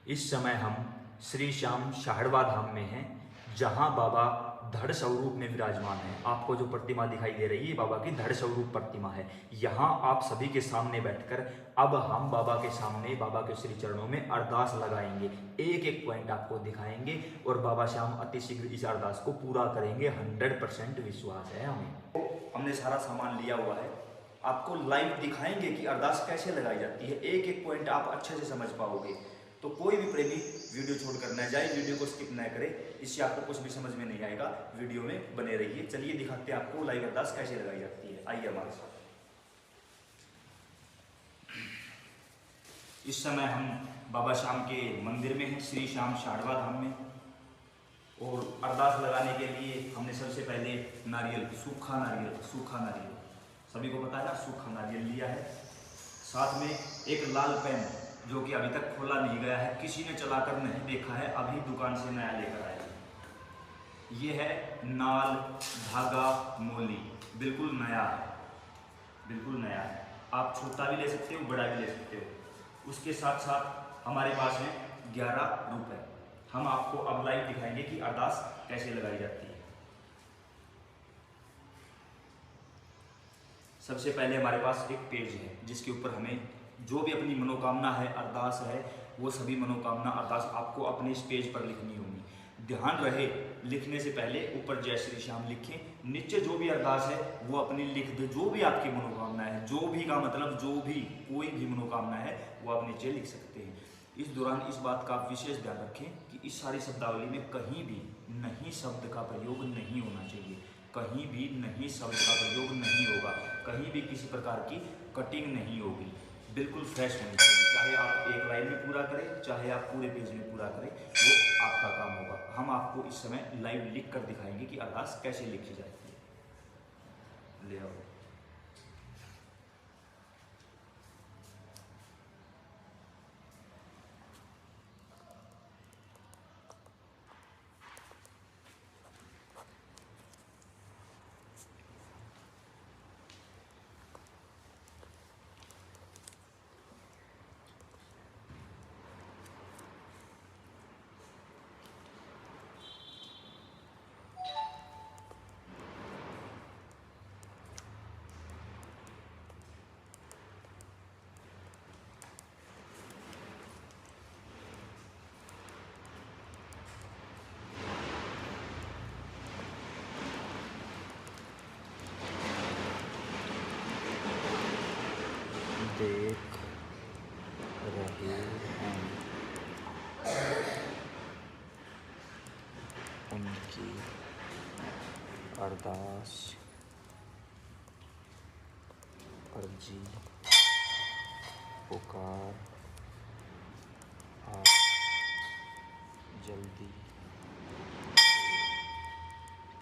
इस समय हम श्री श्याम शाहड़वा धाम में हैं, जहां बाबा धड़ स्वरूप में विराजमान है। आपको जो प्रतिमा दिखाई दे रही है बाबा की धड़ स्वरूप प्रतिमा है। यहाँ आप सभी के सामने बैठकर अब हम बाबा के सामने बाबा के श्री चरणों में अरदास लगाएंगे। एक एक पॉइंट आपको दिखाएंगे और बाबा श्याम अति शीघ्र इस अरदास को पूरा करेंगे। 100% विश्वास है हमें। हमने सारा सामान लिया हुआ है, आपको लाइव दिखाएंगे कि अरदास कैसे लगाई जाती है। एक एक पॉइंट आप अच्छे से समझ पाओगे। तो कोई भी प्रेमी वीडियो छोड़कर न जाए, वीडियो को स्किप न करे, इससे आपको कुछ भी समझ में नहीं आएगा। वीडियो में बने रहिए। चलिए दिखाते हैं आपको लाइव अरदास कैसे लगाई जाती है। आइए हमारे साथ। इस समय हम बाबा श्याम के मंदिर में हैं, श्री श्याम शाहड़वा धाम में। और अरदास लगाने के लिए हमने सबसे पहले नारियल, सूखा नारियल सभी को पता है ना, सूखा नारियल लिया है। साथ में एक लाल पेन जो कि अभी तक खोला नहीं गया है, किसी ने चलाकर नहीं देखा है, अभी दुकान से नया लेकर आया है। ये है नाल, धागा, मोली, बिल्कुल नया है। आप छोटा भी ले सकते हो, बड़ा भी ले सकते हो। उसके साथ साथ हमारे पास है 11 रुपए। हम आपको अब लाइव दिखाएंगे कि अरदास कैसे लगाई जाती है। सबसे पहले हमारे पास एक पेज है जिसके ऊपर हमें जो भी अपनी मनोकामना है, अरदास है, वो सभी मनोकामना अरदास आपको अपने इस पेज पर लिखनी होगी। ध्यान रहे, लिखने से पहले ऊपर जय श्री श्याम लिखें, नीचे जो भी अरदास है वो अपनी लिख दे। जो भी आपकी मनोकामना है, जो भी का मतलब जो भी कोई भी मनोकामना है वो आप नीचे लिख सकते हैं। इस दौरान इस बात का आप विशेष ध्यान रखें कि इस सारी शब्दावली में कहीं भी नहीं शब्द का प्रयोग नहीं होना चाहिए। कहीं भी नहीं शब्द का प्रयोग नहीं होगा, कहीं भी किसी प्रकार की कटिंग नहीं होगी, बिल्कुल फ्रेश होनी चाहिए। चाहे आप एक लाइन में पूरा करें, चाहे आप पूरे पेज में पूरा करें, वो आपका काम होगा। हम आपको इस समय लाइव लिख कर दिखाएंगे कि अरदास कैसे लिखी जाती है। ले आओ। देख रहे हैं उनकी अरदास, अर्जी, पुकार आप जल्दी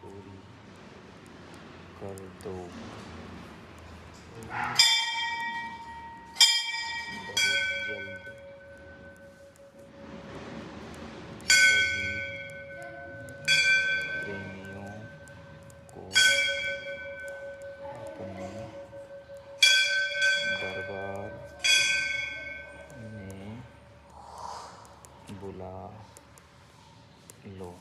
पूरी कर दो। बुला लो।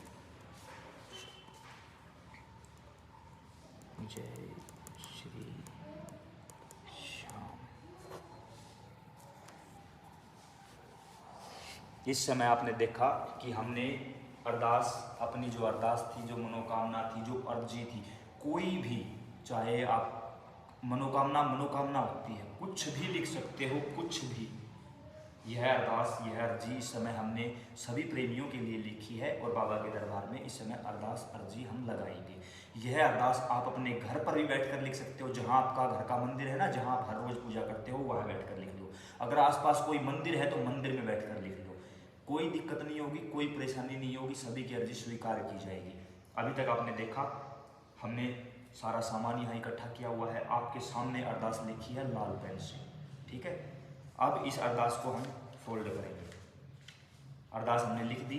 जय श्री श्याम। इस समय आपने देखा कि हमने अरदास, अपनी जो अरदास थी, जो मनोकामना थी, जो अर्जी थी, कोई भी, चाहे आप मनोकामना होती है, कुछ भी लिख सकते हो, कुछ भी। यह अरदास, यह अर्जी इस समय हमने सभी प्रेमियों के लिए लिखी है और बाबा के दरबार में इस समय अरदास अर्जी हम लगाएंगे। यह अरदास आप अपने घर पर भी बैठकर लिख सकते हो, जहां आपका घर का मंदिर है ना, जहां आप हर रोज पूजा करते हो, वहां बैठकर लिख लो। अगर आसपास कोई मंदिर है तो मंदिर में बैठकर लिख लो। कोई दिक्कत नहीं होगी, कोई परेशानी नहीं होगी, सभी की अर्जी स्वीकार की जाएगी। अभी तक आपने देखा हमने सारा सामान यहाँ इकट्ठा किया हुआ है, आपके सामने अरदास लिखी है लाल पेन से, ठीक है। अब इस अरदास को हम फोल्ड करेंगे। अरदास हमने लिख दी,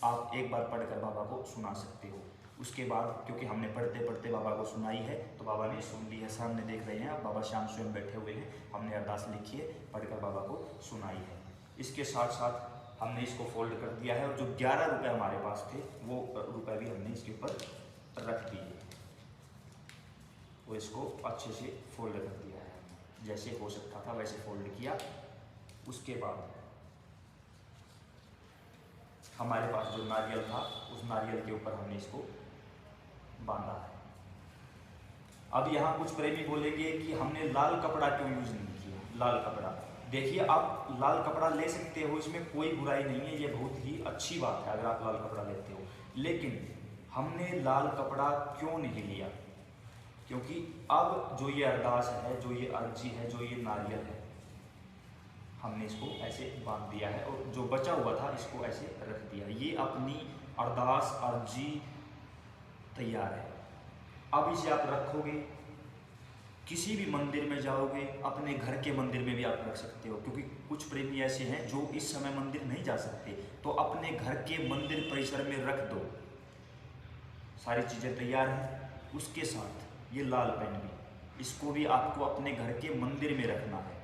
आप एक बार पढ़कर बाबा को सुना सकते हो। उसके बाद क्योंकि हमने पढ़ते पढ़ते बाबा को सुनाई है तो बाबा ने सुन ली है। सामने देख रहे हैं आप, बाबा श्याम स्वयं बैठे हुए हैं। हमने अरदास लिखी है, पढ़कर बाबा को सुनाई है। इसके साथ साथ हमने इसको फोल्ड कर दिया है और जो 11 रुपए हमारे पास थे वो रुपए भी हमने इसके ऊपर रख दिए, वो इसको अच्छे से फोल्ड कर दिया है, जैसे हो सकता था वैसे फोल्ड किया। उसके बाद हमारे पास जो नारियल था उस नारियल के ऊपर हमने इसको बांधा है। अब यहाँ कुछ प्रेमी बोलेंगे कि हमने लाल कपड़ा क्यों यूज नहीं किया। लाल कपड़ा, देखिए आप लाल कपड़ा ले सकते हो, इसमें कोई बुराई नहीं है, ये बहुत ही अच्छी बात है अगर आप लाल कपड़ा लेते हो, लेकिन हमने लाल कपड़ा क्यों नहीं लिया, क्योंकि अब जो ये अरदास है, जो ये अर्जी है, जो ये नारियल है, हमने इसको ऐसे बांध दिया है और जो बचा हुआ था इसको ऐसे रख दिया। ये अपनी अरदास अर्जी तैयार है। अब इसे आप रखोगे, किसी भी मंदिर में जाओगे, अपने घर के मंदिर में भी आप रख सकते हो, क्योंकि कुछ प्रेमी ऐसे हैं जो इस समय मंदिर नहीं जा सकते, तो अपने घर के मंदिर परिसर में रख दो। सारी चीज़ें तैयार हैं। उसके साथ ये लाल पेन भी, इसको भी आपको अपने घर के मंदिर में रखना है।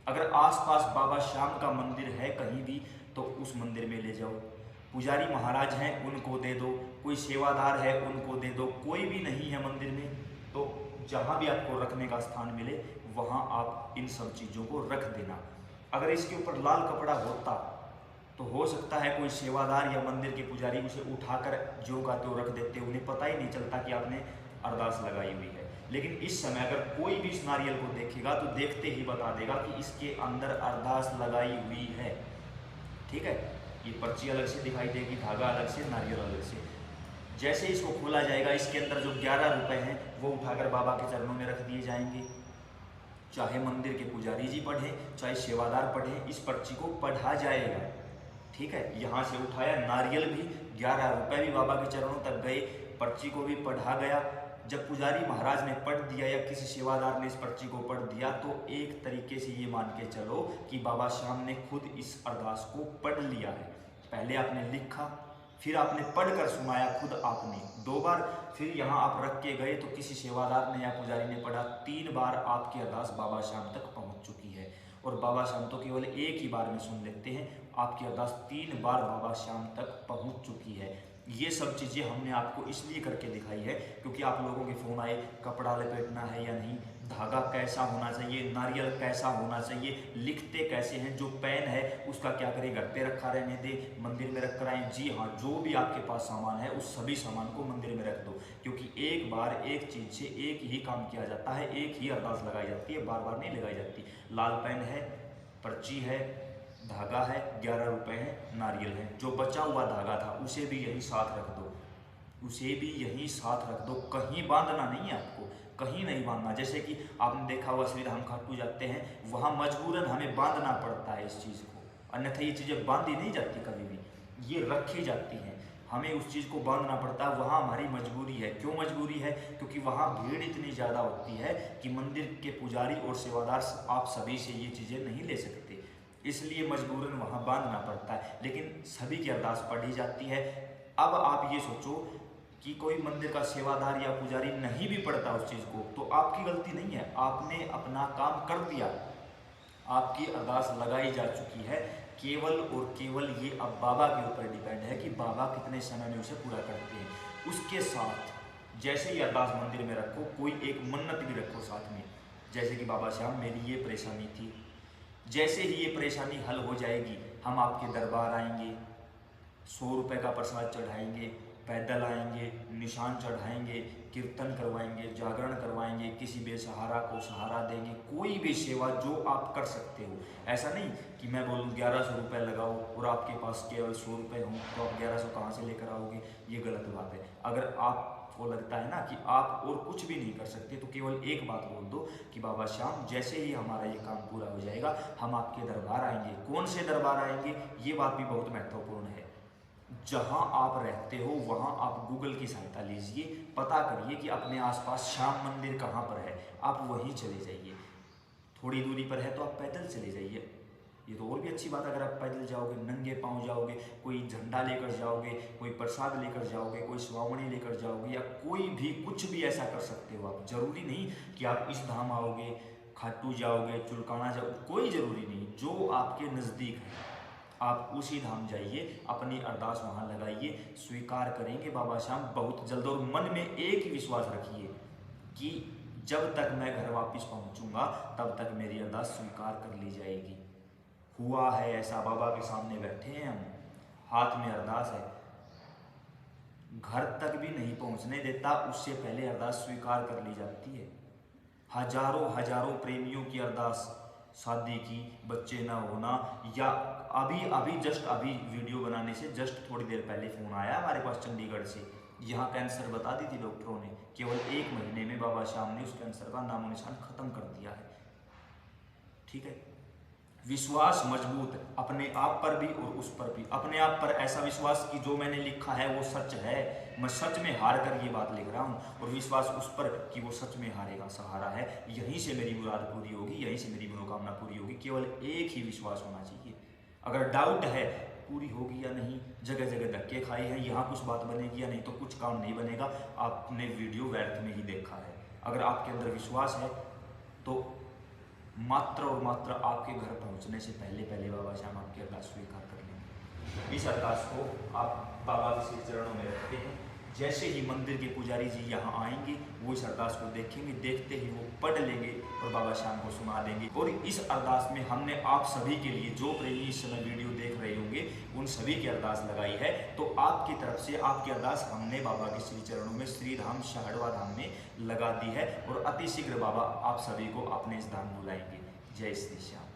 अगर आसपास बाबा श्याम का मंदिर है कहीं भी तो उस मंदिर में ले जाओ, पुजारी महाराज हैं उनको दे दो, कोई सेवादार है उनको दे दो, कोई भी नहीं है मंदिर में तो जहाँ भी आपको रखने का स्थान मिले वहाँ आप इन सब चीज़ों को रख देना। अगर इसके ऊपर लाल कपड़ा होता तो हो सकता है कोई सेवादार या मंदिर के पुजारी उसे उठाकर ज्यों का त्यों रख देते, उन्हें पता ही नहीं चलता कि आपने अरदास लगाई हुई है। लेकिन इस समय अगर कोई भी इस नारियल को देखेगा तो देखते ही बता देगा कि इसके अंदर अरदास लगाई हुई है। ठीक है, ये पर्ची अलग से दिखाई देगी, धागा अलग से, नारियल अलग से। जैसे इसको खोला जाएगा, इसके अंदर जो 11 रुपए हैं वो उठाकर बाबा के चरणों में रख दिए जाएंगे। चाहे मंदिर के पुजारी जी पढ़े, चाहे सेवादार पढ़े, इस पर्ची को पढ़ा जाएगा। ठीक है, यहाँ से उठाया, नारियल भी 11 रुपए भी बाबा के चरणों तक गए, पर्ची को भी पढ़ा गया। जब पुजारी महाराज ने पढ़ दिया या किसी सेवादार ने इस पर्ची को पढ़ दिया तो एक तरीके से ये मान के चलो कि बाबा श्याम ने खुद इस अरदास को पढ़ लिया है। पहले आपने लिखा, फिर आपने पढ़कर सुनाया खुद आपने 2 बार, फिर यहाँ आप रख के गए तो किसी सेवादार ने या पुजारी ने पढ़ा, 3 बार आपकी अरदास बाबा श्याम तक पहुँच चुकी है। और बाबा श्याम तो केवल एक ही बार में सुन लेते हैं, आपकी अरदास 3 बार बाबा श्याम तक पहुँच चुकी है। ये सब चीज़ें हमने आपको इसलिए करके दिखाई है क्योंकि आप लोगों के फ़ोन आए, कपड़ा लपेटना है या नहीं, धागा कैसा होना चाहिए, नारियल कैसा होना चाहिए, लिखते कैसे हैं, जो पेन है उसका क्या करें, घर पे रखा रहने दे, मंदिर में रख कर आएँ। जी हाँ, जो भी आपके पास सामान है उस सभी सामान को मंदिर में रख दो, क्योंकि एक बार एक चीज़ से एक ही काम किया जाता है, एक ही अरदास लगाई जाती है, बार बार नहीं लगाई जाती। लाल पेन है, पर्ची है, धागा है, 11 रुपए हैं, नारियल है। जो बचा हुआ धागा था उसे भी यही साथ रख दो, उसे भी यही साथ रख दो, कहीं बांधना नहीं है आपको, कहीं नहीं बांधना। जैसे कि आपने देखा हुआ श्री धाम खाटू जाते हैं, वहाँ मजबूरन हमें बांधना पड़ता है इस चीज़ को, अन्यथा ये चीज़ें बांधी नहीं जाती, कभी भी ये रखी जाती हैं, हमें उस चीज़ को बांधना पड़ता है। वहाँ हमारी मजबूरी है। क्यों मजबूरी है? क्योंकि वहाँ भीड़ इतनी ज़्यादा होती है कि मंदिर के पुजारी और सेवादार आप सभी से ये चीज़ें नहीं ले सकते, इसलिए मजबूरन वहाँ बांधना पड़ता है। लेकिन सभी की अरदास पढ़ी जाती है। अब आप ये सोचो कि कोई मंदिर का सेवादार या पुजारी नहीं भी पढ़ता उस चीज़ को, तो आपकी गलती नहीं है, आपने अपना काम कर दिया, आपकी अरदास लगाई जा चुकी है। केवल और केवल ये अब बाबा के ऊपर डिपेंड है कि बाबा कितने समय में उसे पूरा करते हैं। उसके साथ जैसे ही अरदास मंदिर में रखो, कोई एक मन्नत भी रखो साथ में, जैसे कि बाबा श्याम मेरी ये परेशानी थी, जैसे ही ये परेशानी हल हो जाएगी हम आपके दरबार आएंगे, 100 रुपये का प्रसाद चढ़ाएंगे, पैदल आएंगे, निशान चढ़ाएंगे, कीर्तन करवाएंगे, जागरण करवाएंगे, किसी बेसहारा को सहारा देंगे, कोई भी सेवा जो आप कर सकते हो। ऐसा नहीं कि मैं बोलूँ 1100 रुपये लगाओ और आपके पास केवल 100 रुपये हों तो आप 1100 कहाँ से लेकर आओगे, ये गलत बात है। अगर आपको लगता है ना कि आप और कुछ भी नहीं कर सकते तो केवल एक बात बोल दो कि बाबा श्याम जैसे ही हमारा ये काम पूरा हो जाएगा हम आपके दरबार आएंगे। कौन से दरबार आएंगे, ये बात भी बहुत महत्वपूर्ण है। जहां आप रहते हो वहां आप गूगल की सहायता लीजिए, पता करिए कि अपने आसपास श्याम मंदिर कहां पर है, आप वहीं चले जाइए। थोड़ी दूरी पर है तो आप पैदल चले जाइए, ये तो और भी अच्छी बात है। अगर आप पैदल जाओगे, नंगे पांव जाओगे, कोई झंडा लेकर जाओगे, कोई प्रसाद लेकर जाओगे, कोई स्वावणी लेकर जाओगे, या कोई भी कुछ भी ऐसा कर सकते हो आप। जरूरी नहीं कि आप इस धाम आओगे, खाटू जाओगे, चुलकाना जाओगे, कोई जरूरी नहीं। जो आपके नज़दीक है आप उसी धाम जाइए, अपनी अरदास वहाँ लगाइए, स्वीकार करेंगे बाबा श्याम बहुत जल्द। और मन में एक ही विश्वास रखिए कि जब तक मैं घर वापस पहुँचूंगा तब तक मेरी अरदास स्वीकार कर ली जाएगी। हुआ है ऐसा, बाबा के सामने बैठे हैं हम, हाथ में अरदास है, घर तक भी नहीं पहुँचने देता, उससे पहले अरदास स्वीकार कर ली जाती है। हजारों हजारों प्रेमियों की अरदास, शादी की, बच्चे ना होना, या अभी जस्ट अभी वीडियो बनाने से जस्ट थोड़ी देर पहले फ़ोन आया हमारे पास चंडीगढ़ से, यहाँ कैंसर बता दी थी डॉक्टरों ने, केवल 1 महीने में बाबा श्याम ने उस कैंसर का नामो निशान खत्म कर दिया है। ठीक है, विश्वास मजबूत अपने आप पर भी और उस पर भी। अपने आप पर ऐसा विश्वास कि जो मैंने लिखा है वो सच है, मैं सच में हार कर ये बात लिख रहा हूँ, और विश्वास उस पर कि वो सच में हारेगा, सहारा है, यहीं से मेरी मुराद पूरी होगी, यहीं से मेरी मनोकामना पूरी होगी। केवल एक ही विश्वास होना चाहिए। अगर डाउट है पूरी होगी या नहीं, जगह जगह धक्के खाए हैं, यहाँ कुछ बात बनेगी या नहीं, तो कुछ काम नहीं बनेगा, आपने वीडियो व्यर्थ में ही देखा है। अगर आपके अंदर विश्वास है तो मात्र और मात्र आपके घर पहुंचने से पहले पहले बाबा श्याम आपकी अरदास स्वीकार कर लेंगे। इस अरदास को आप बाबा के श्री चरणों में रखते हैं। जैसे ही मंदिर के पुजारी जी यहाँ आएंगे वो इस अरदास को देखेंगे, देखते ही वो पढ़ लेंगे और बाबा श्याम को सुना देंगे। और इस अरदास में हमने आप सभी के लिए, जो प्रेमी इस समय वीडियो देख रहे होंगे, उन सभी की अरदास लगाई है। तो आपकी तरफ से आपकी अरदास हमने बाबा के श्री चरणों में, श्री धाम शाहड़वा धाम में लगा दी है, और अति शीघ्र बाबा आप सभी को अपने इस धाम बुलाएंगे। जय श्री श्याम।